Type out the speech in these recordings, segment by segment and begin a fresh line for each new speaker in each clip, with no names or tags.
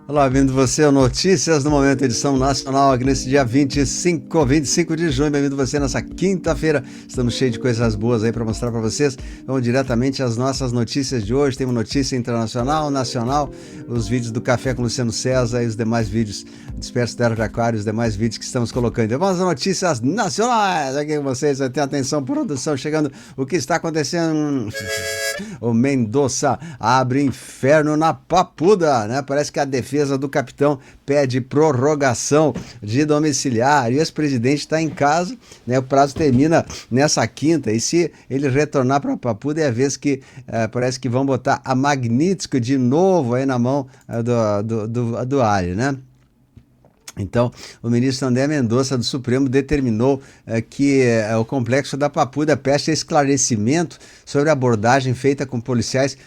Olá, bem-vindo você ao Notícias do Momento, edição nacional, aqui nesse dia 25 de junho. Bem-vindo você nessa quinta-feira. Estamos cheios de coisas boas aí para mostrar para vocês. Vamos diretamente às nossas notícias de hoje. Temos notícia internacional, nacional, os vídeos do Café com Luciano César e os demais vídeos dispersos da Era de Aquário, os demais vídeos que estamos colocando. Então vamos às notícias nacionais aqui com vocês. Tenha atenção, produção, chegando. O que está acontecendo? O Mendonça abre inferno na Papuda, né? Parece que a defesa do capitão pede prorrogação de domiciliar e o ex-presidente está em casa, né? O prazo termina nessa quinta e se ele retornar para Papuda é a vez que parece que vão botar a Magnitsky de novo aí na mão do Ali, né? Então, o ministro André Mendonça do Supremo determinou que o complexo da Papuda preste esclarecimento sobre a abordagem feita com policiais,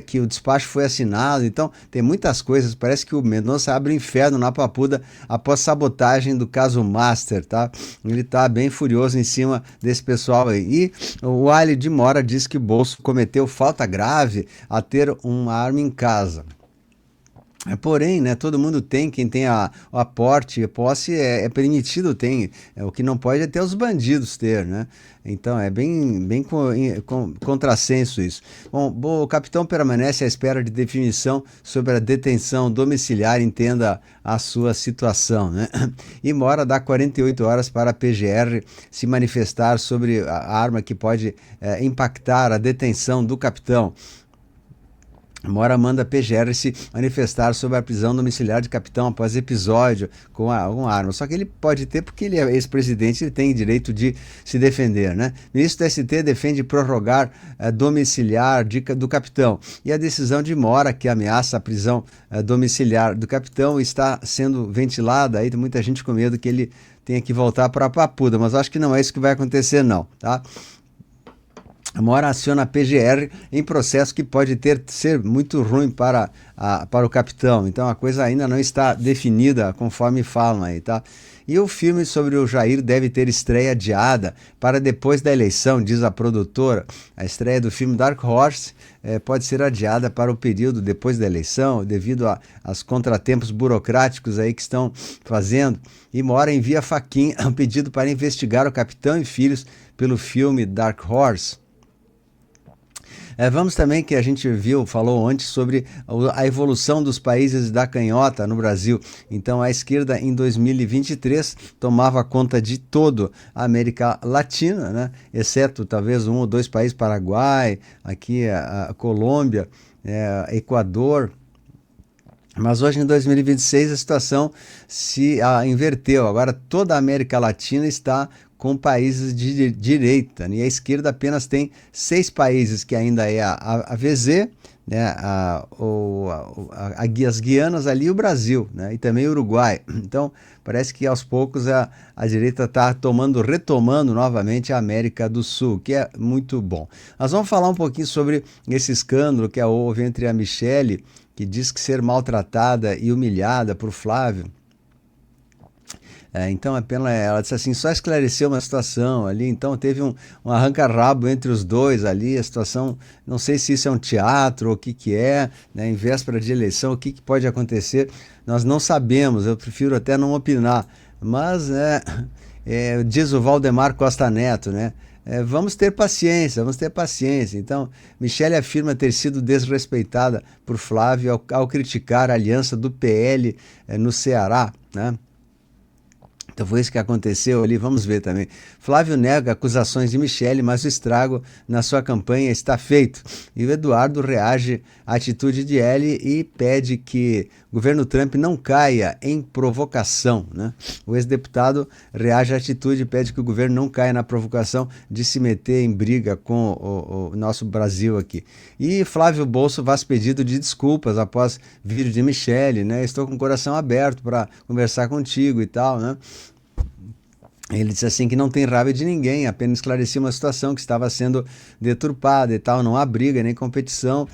que o despacho foi assinado. Então, tem muitas coisas. Parece que o Mendonça abre o inferno na Papuda após sabotagem do caso Master, tá? Ele está bem furioso em cima desse pessoal aí. E o Ali de Moura diz que o Bolso cometeu falta grave a ter uma arma em casa. Porém, né, todo mundo tem, quem tem o aporte, a posse é permitido, tem. O que não pode é ter os bandidos ter, né? Então é bem contrassenso isso. Bom, o capitão permanece à espera de definição sobre a detenção domiciliar, entenda a sua situação, né? E Mora dá 48 horas para a PGR se manifestar sobre a arma que pode impactar a detenção do capitão. Mora manda a PGR se manifestar sobre a prisão domiciliar de capitão após episódio com alguma arma. Só que ele pode ter porque ele é ex-presidente, ele tem direito de se defender, né? O ministro do ST defende prorrogar domiciliar do capitão. E a decisão de Mora, que ameaça a prisão domiciliar do capitão, está sendo ventilada. Aí tem muita gente com medo que ele tenha que voltar para a Papuda, mas acho que não é isso que vai acontecer não, tá? Mora aciona a PGR em processo que pode ser muito ruim para o capitão. Então a coisa ainda não está definida conforme falam aí, tá? E o filme sobre o Jair deve ter estreia adiada para depois da eleição, diz a produtora. A estreia do filme Dark Horse pode ser adiada para o período depois da eleição, devido aos contratempos burocráticos aí que estão fazendo. E Mora envia Fachin um pedido para investigar o capitão e filhos pelo filme Dark Horse. Vamos também, que a gente falou antes sobre a evolução dos países da canhota no Brasil. Então a esquerda em 2023 tomava conta de toda a América Latina, né? Exceto talvez um ou dois países, Paraguai, aqui a Colômbia, Equador. Mas hoje, em 2026, a situação se inverteu. Agora toda a América Latina está com países de direita, né? E a esquerda apenas tem 6 países, que ainda é a VZ, né? As Guianas ali e o Brasil, né? E também o Uruguai. Então parece que aos poucos a direita está retomando novamente a América do Sul, que é muito bom. Nós vamos falar um pouquinho sobre esse escândalo que houve entre a Michelle, que diz que ser maltratada e humilhada por Flávio. Então ela disse assim, só esclareceu uma situação ali, então teve um arranca-rabo entre os dois ali, a situação, não sei se isso é um teatro ou o que é, né, em véspera de eleição, o que pode acontecer, nós não sabemos, eu prefiro até não opinar, mas diz o Valdemar Costa Neto, né? Vamos ter paciência. Então, Michelle afirma ter sido desrespeitada por Flávio ao criticar a aliança do PL no Ceará, né? Então foi isso que aconteceu ali, vamos ver também. Flávio nega acusações de Michelle, mas o estrago na sua campanha está feito. E o Eduardo reage à atitude de Eli e pede que o governo Trump não caia em provocação, né? O ex-deputado reage à atitude e pede que o governo não caia na provocação de se meter em briga com o nosso Brasil aqui. E Flávio Bolso faz pedido de desculpas após vídeo de Michelle, né? Estou com o coração aberto para conversar contigo e tal, né? Ele disse assim que não tem raiva de ninguém, apenas esclarecia uma situação que estava sendo deturpada e tal, não há briga nem competição,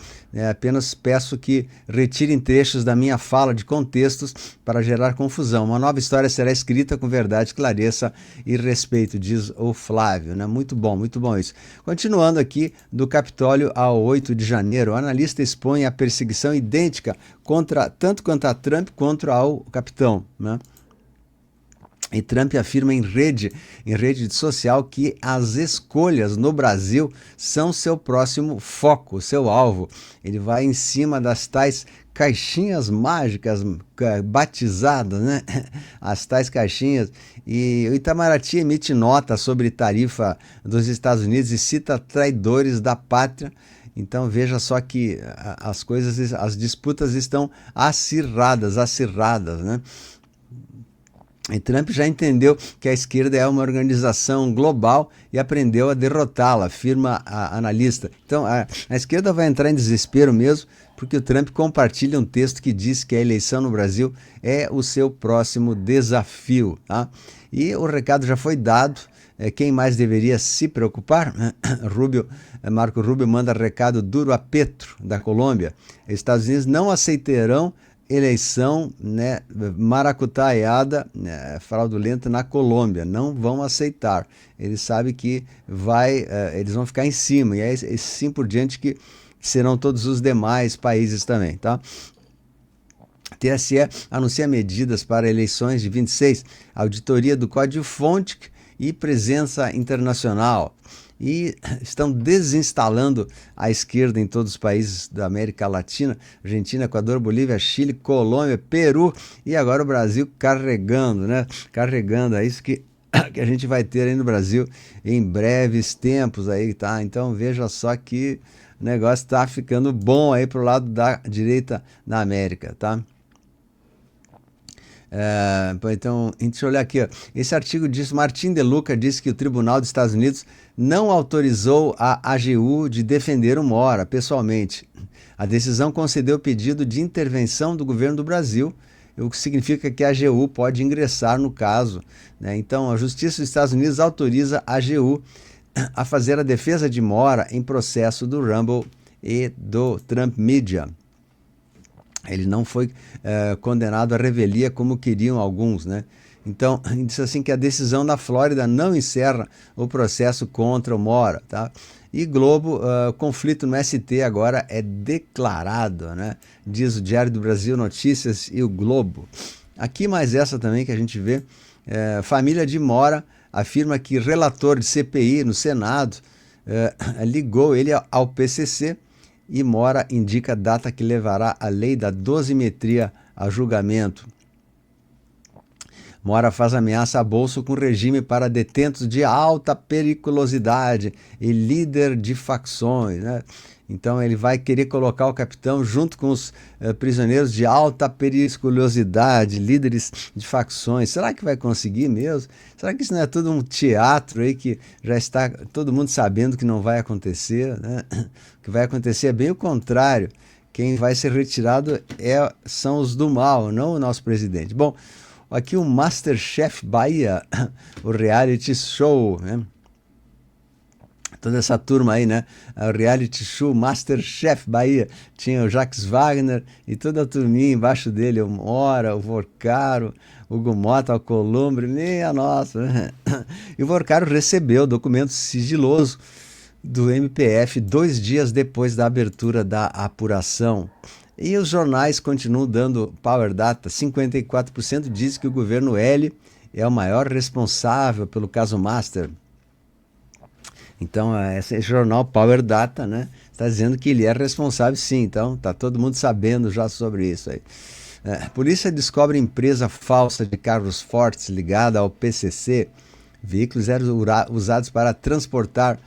apenas peço que retirem trechos da minha fala de contextos para gerar confusão. Uma nova história será escrita com verdade, clareza e respeito, diz o Flávio, né? Muito bom isso. Continuando aqui, do Capitólio ao 8 de janeiro, o analista expõe a perseguição idêntica tanto contra Trump quanto ao capitão, né? E Trump afirma em rede social que as escolhas no Brasil são seu próximo foco, seu alvo. Ele vai em cima das tais caixinhas mágicas batizadas, né? As tais caixinhas. E o Itamaraty emite nota sobre tarifa dos Estados Unidos e cita traidores da pátria. Então veja só que as coisas, as disputas estão acirradas, né? E Trump já entendeu que a esquerda é uma organização global e aprendeu a derrotá-la, afirma a analista. Então, a esquerda vai entrar em desespero mesmo, porque o Trump compartilha um texto que diz que a eleição no Brasil é o seu próximo desafio. Tá? E o recado já foi dado. Quem mais deveria se preocupar? Marco Rubio manda recado duro a Petro, da Colômbia. Estados Unidos não aceitarão eleição, né, maracutaiada, fraudulenta na Colômbia. Não vão aceitar. Eles sabem que eles vão ficar em cima. E é assim por diante que serão todos os demais países também. Tá? TSE anuncia medidas para eleições de 26, auditoria do código-fonte e presença internacional. E estão desinstalando a esquerda em todos os países da América Latina, Argentina, Equador, Bolívia, Chile, Colômbia, Peru e agora o Brasil carregando, né? Carregando, é isso que a gente vai ter aí no Brasil em breves tempos aí, tá? Então veja só que o negócio tá ficando bom aí pro lado da direita na América, tá? Então, deixa eu olhar aqui. Ó. Esse artigo diz: Martin de Luca disse que o Tribunal dos Estados Unidos não autorizou a AGU de defender o Mora pessoalmente. A decisão concedeu o pedido de intervenção do governo do Brasil, o que significa que a AGU pode ingressar no caso. Né? Então, a Justiça dos Estados Unidos autoriza a AGU a fazer a defesa de Mora em processo do Rumble e do Trump Media. Ele não foi condenado à revelia como queriam alguns, né? Então, disse assim que a decisão da Flórida não encerra o processo contra o Mora, tá? E Globo, conflito no ST agora é declarado, né? Diz o Diário do Brasil Notícias e o Globo. Aqui mais essa também que a gente vê. Família de Mora afirma que relator de CPI no Senado ligou ele ao PCC e Mora indica a data que levará a lei da dosimetria a julgamento. Mora faz ameaça a bolso com regime para detentos de alta periculosidade e líder de facções, né? Então ele vai querer colocar o capitão junto com os prisioneiros de alta periculosidade, líderes de facções. Será que vai conseguir mesmo? Será que isso não é tudo um teatro aí que já está todo mundo sabendo que não vai acontecer, né? O que vai acontecer é bem o contrário. Quem vai ser retirado são os do mal, não o nosso presidente. Bom, aqui o Masterchef Bahia, o reality show, né? Toda essa turma aí, né? O reality show Masterchef Bahia. Tinha o Jacques Wagner e toda a turminha embaixo dele. O Mora, o Vorcaro, o Hugo Mota, o Columbre. Minha nossa, né? E o Vorcaro recebeu o documento sigiloso do MPF 2 dias depois da abertura da apuração. E os jornais continuam dando power data. 54% diz que o governo L é o maior responsável pelo caso Master. Então, esse jornal Power Data, né, está dizendo que ele é responsável, sim. Então, está todo mundo sabendo já sobre isso aí. Polícia descobre empresa falsa de carros fortes ligada ao PCC. Veículos eram usados para transportar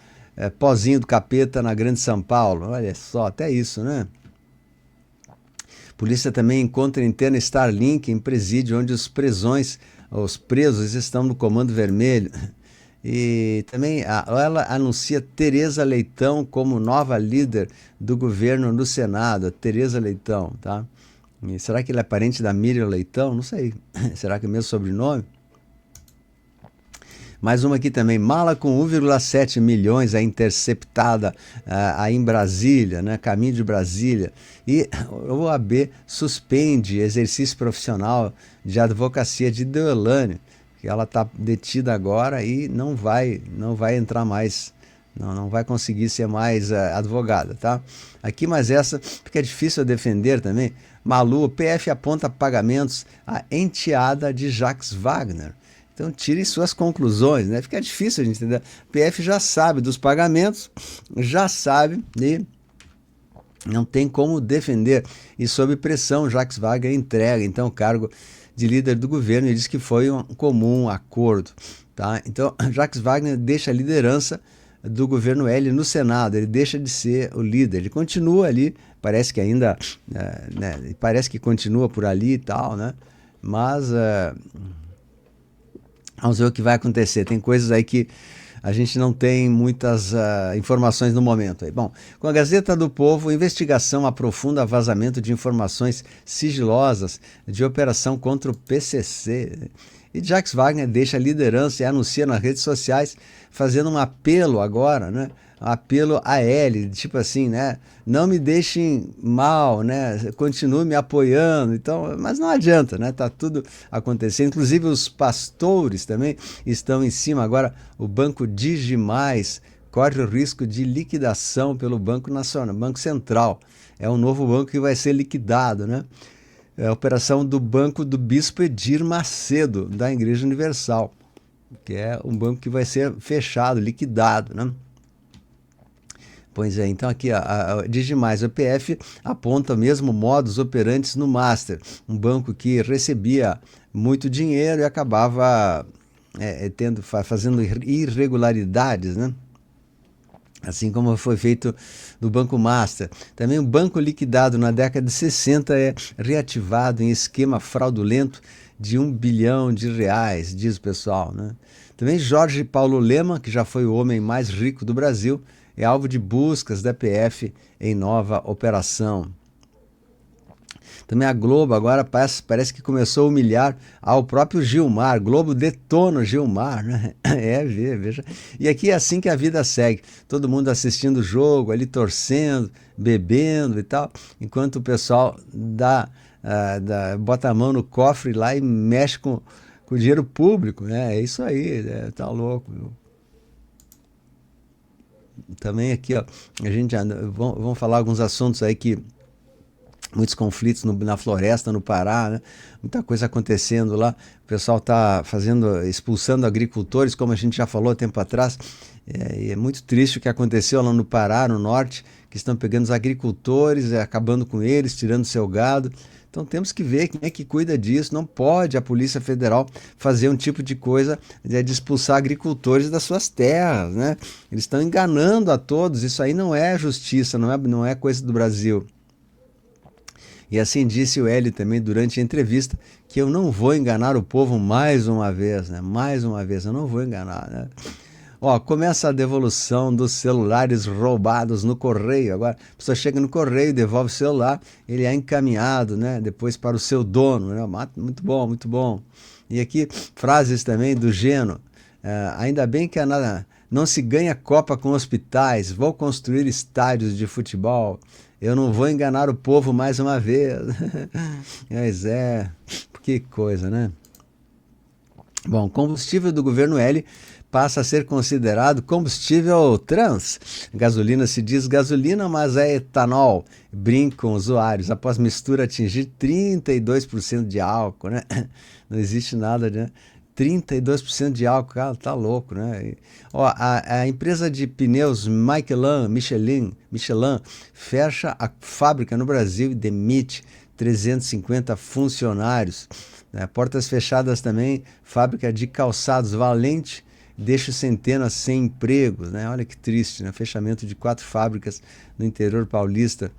pozinho do capeta na Grande São Paulo. Olha só, até isso, né? Polícia também encontra interna Starlink em presídio onde os presos estão no Comando Vermelho. E também ela anuncia Tereza Leitão como nova líder do governo no Senado. Tereza Leitão, tá? E será que ele é parente da Miriam Leitão? Não sei. Será que é o mesmo sobrenome? Mais uma aqui também, mala com 1,7 milhões é interceptada aí em Brasília, né, caminho de Brasília. E o OAB suspende exercício profissional de advocacia de Deolane, que ela está detida agora e não vai entrar mais, não vai conseguir ser mais advogada, tá? Aqui, mas essa fica difícil a defender também. Malu, o PF aponta pagamentos à enteada de Jacques Wagner. Então tire suas conclusões, né? Fica difícil a gente entender. O PF já sabe dos pagamentos, já sabe e não tem como defender. E sob pressão, Jacques Wagner entrega então o cargo de líder do governo e diz que foi um comum acordo, tá? Então Jacques Wagner deixa a liderança do governo L no Senado, ele deixa de ser o líder, ele continua ali, parece que ainda, né, parece que continua por ali e tal, né? Mas vamos ver o que vai acontecer. Tem coisas aí que a gente não tem muitas informações no momento. Aí. Bom, com a Gazeta do Povo, investigação aprofunda vazamento de informações sigilosas de operação contra o PCC. E Jacques Wagner deixa a liderança e anuncia nas redes sociais, fazendo um apelo agora, né? Um apelo a ele, tipo assim, né? Não me deixem mal, né? Continue me apoiando. Então, mas não adianta, né? Tá tudo acontecendo. Inclusive os pastores também estão em cima. Agora, o Banco Digimais corre o risco de liquidação pelo Banco Nacional, Banco Central. É um novo banco que vai ser liquidado, né? É a operação do Banco do Bispo Edir Macedo, da Igreja Universal, que é um banco que vai ser fechado, liquidado, né? Pois é, então aqui a Digimais, o PF aponta mesmo modus operantes no Master, um banco que recebia muito dinheiro e acabava fazendo irregularidades, né? Assim como foi feito no Banco Master. Também o banco liquidado na década de 60 é reativado em esquema fraudulento de R$ 1 bilhão, diz o pessoal, né? Também Jorge Paulo Lema, que já foi o homem mais rico do Brasil, é alvo de buscas da PF em nova operação. Também a Globo agora parece que começou a humilhar ao próprio Gilmar. Globo detona o Gilmar, né? Veja. E aqui é assim que a vida segue. Todo mundo assistindo o jogo, ali torcendo, bebendo e tal, enquanto o pessoal bota a mão no cofre lá e mexe com o dinheiro público, né? É isso aí, tá louco. Também aqui, ó, a gente vamos falar alguns assuntos aí que muitos conflitos na floresta, no Pará, né? Muita coisa acontecendo lá. O pessoal está expulsando agricultores, como a gente já falou há tempo atrás. E é muito triste o que aconteceu lá no Pará, no norte, que estão pegando os agricultores, acabando com eles, tirando seu gado. Então temos que ver quem é que cuida disso. Não pode a Polícia Federal fazer um tipo de coisa de expulsar agricultores das suas terras, né? Eles estão enganando a todos. Isso aí não é justiça, não é coisa do Brasil. E assim disse o Hélio também durante a entrevista, que eu não vou enganar o povo mais uma vez, né? Mais uma vez, eu não vou enganar, né? Ó, começa a devolução dos celulares roubados no correio. Agora, a pessoa chega no correio, devolve o celular, ele é encaminhado, né? Depois para o seu dono, né? Muito bom, muito bom. E aqui, frases também do Geno. Ainda bem que não se ganha Copa com hospitais, vou construir estádios de futebol. Eu não vou enganar o povo mais uma vez. Mas que coisa, né? Bom, combustível do governo L passa a ser considerado combustível trans. Gasolina se diz gasolina, mas é etanol. Brincam usuários após mistura atingir 32% de álcool, né? Não existe nada, né? 32% de álcool, cara, tá louco, né? Ó, a empresa de pneus Michelin fecha a fábrica no Brasil e demite 350 funcionários. Né? Portas fechadas também, fábrica de calçados Valente deixa centenas sem empregos, né? Olha que triste, né? Fechamento de 4 fábricas no interior paulista.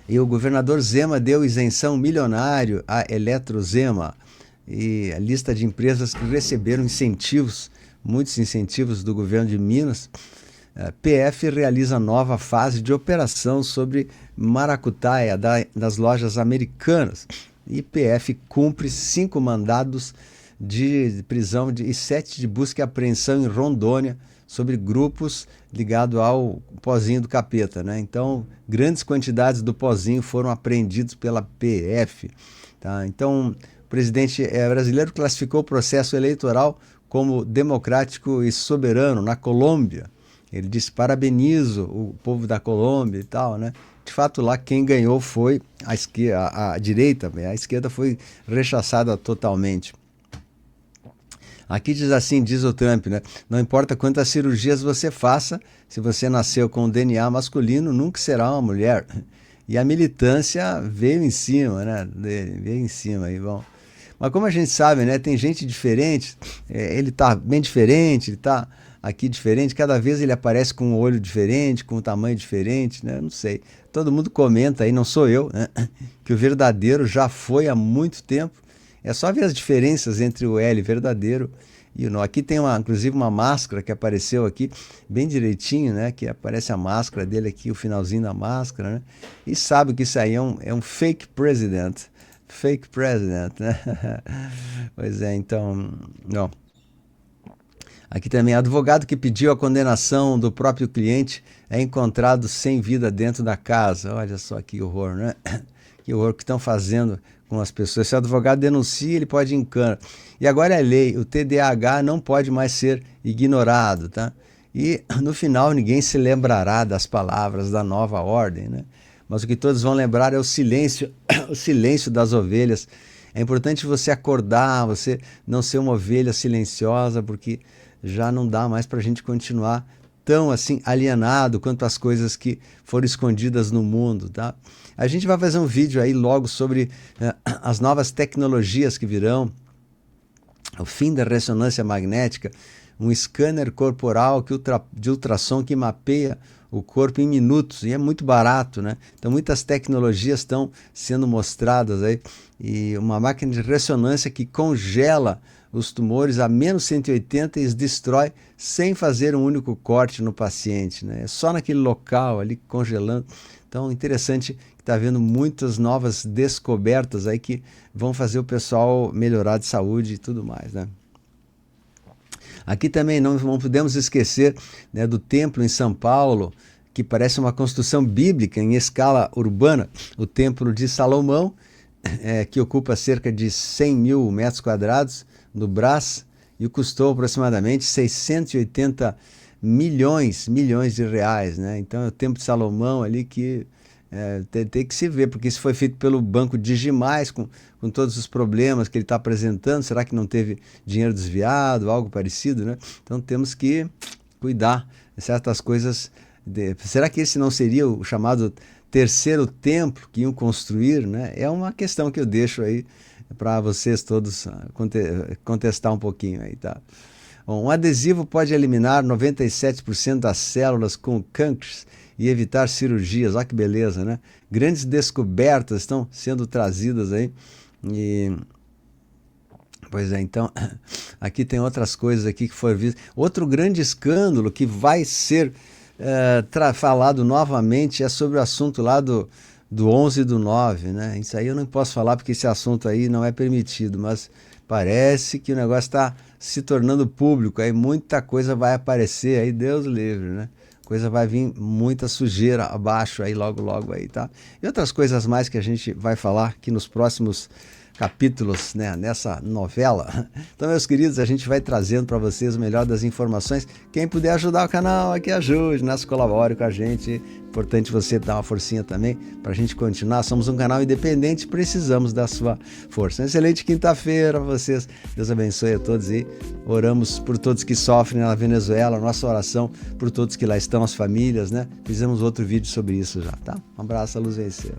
E o governador Zema deu isenção milionário à Eletrozema. E a lista de empresas que receberam incentivos, muitos incentivos do governo de Minas. PF realiza nova fase de operação sobre maracutaia das lojas americanas. E PF cumpre 5 mandados de prisão e 7 de busca e apreensão em Rondônia sobre grupos ligados ao pozinho do capeta, né? Então, grandes quantidades do pozinho foram apreendidos pela PF, tá? Então, o presidente brasileiro classificou o processo eleitoral como democrático e soberano na Colômbia. Ele disse: parabenizo o povo da Colômbia e tal, né? De fato, lá quem ganhou foi a esquerda, a direita, a esquerda foi rechaçada totalmente. Aqui diz assim, diz o Trump, né? Não importa quantas cirurgias você faça, se você nasceu com DNA masculino, nunca será uma mulher. E a militância veio em cima, né? Veio em cima aí, bom. Mas como a gente sabe, né? Tem gente diferente, ele tá bem diferente, ele tá aqui diferente, cada vez ele aparece com um olho diferente, com um tamanho diferente, né? Não sei. Todo mundo comenta aí, não sou eu, né? Que o verdadeiro já foi há muito tempo. É só ver as diferenças entre o L verdadeiro e o nó. Aqui tem inclusive uma máscara que apareceu aqui bem direitinho, né? Que aparece a máscara dele aqui, o finalzinho da máscara, né? E sabe que isso aí é um fake president. Fake president, né? Pois é, então, não. Aqui também, advogado que pediu a condenação do próprio cliente é encontrado sem vida dentro da casa. Olha só que horror, né? Que horror que estão fazendo com as pessoas. Se o advogado denuncia, ele pode ir em cana. E agora é lei, o TDAH não pode mais ser ignorado, tá? E no final ninguém se lembrará das palavras da nova ordem, né? Mas o que todos vão lembrar é o silêncio das ovelhas. É importante você acordar, você não ser uma ovelha silenciosa, porque já não dá mais para a gente continuar tão assim alienado quanto as coisas que foram escondidas no mundo, tá? A gente vai fazer um vídeo aí logo sobre as novas tecnologias que virão, o fim da ressonância magnética, um scanner corporal de ultrassom que mapeia o corpo em minutos, e é muito barato, né? Então muitas tecnologias estão sendo mostradas aí, e uma máquina de ressonância que congela os tumores a menos 180 e os destrói sem fazer um único corte no paciente, né? É só naquele local ali congelando. Então interessante que está havendo muitas novas descobertas aí que vão fazer o pessoal melhorar de saúde e tudo mais, né? Aqui também não podemos esquecer, né, do templo em São Paulo, que parece uma construção bíblica em escala urbana, o Templo de Salomão, que ocupa cerca de 100 mil metros quadrados no Brás e custou aproximadamente 680 milhões de reais, né? Então é o Templo de Salomão ali que tem que se ver, porque isso foi feito pelo Banco Digimais, com todos os problemas que ele está apresentando. Será que não teve dinheiro desviado, algo parecido, né? Então temos que cuidar de certas coisas. Será que esse não seria o chamado terceiro templo que iam construir, né? É uma questão que eu deixo aí para vocês todos contestar um pouquinho aí, tá? Bom, um adesivo pode eliminar 97% das células com cânceres e evitar cirurgias. Olha que beleza, né? Grandes descobertas estão sendo trazidas aí. Pois é, então, aqui tem outras coisas aqui que foram vistas. Outro grande escândalo que vai ser falado novamente é sobre o assunto lá do 11/9, né? Isso aí eu não posso falar porque esse assunto aí não é permitido, mas parece que o negócio está se tornando público, aí muita coisa vai aparecer aí, Deus livre, né? Coisa vai vir, muita sujeira abaixo aí logo aí, tá? E outras coisas mais que a gente vai falar aqui nos próximos capítulos, né, nessa novela. Então, meus queridos, a gente vai trazendo para vocês o melhor das informações. Quem puder ajudar o canal, aqui ajude, né? Colabore com a gente. Importante você dar uma forcinha também para a gente continuar. Somos um canal independente, precisamos da sua força. Excelente quinta-feira para vocês. Deus abençoe a todos e oramos por todos que sofrem na Venezuela. Nossa oração por todos que lá estão, as famílias, né? Fizemos outro vídeo sobre isso já, tá? Um abraço, a luz venceu.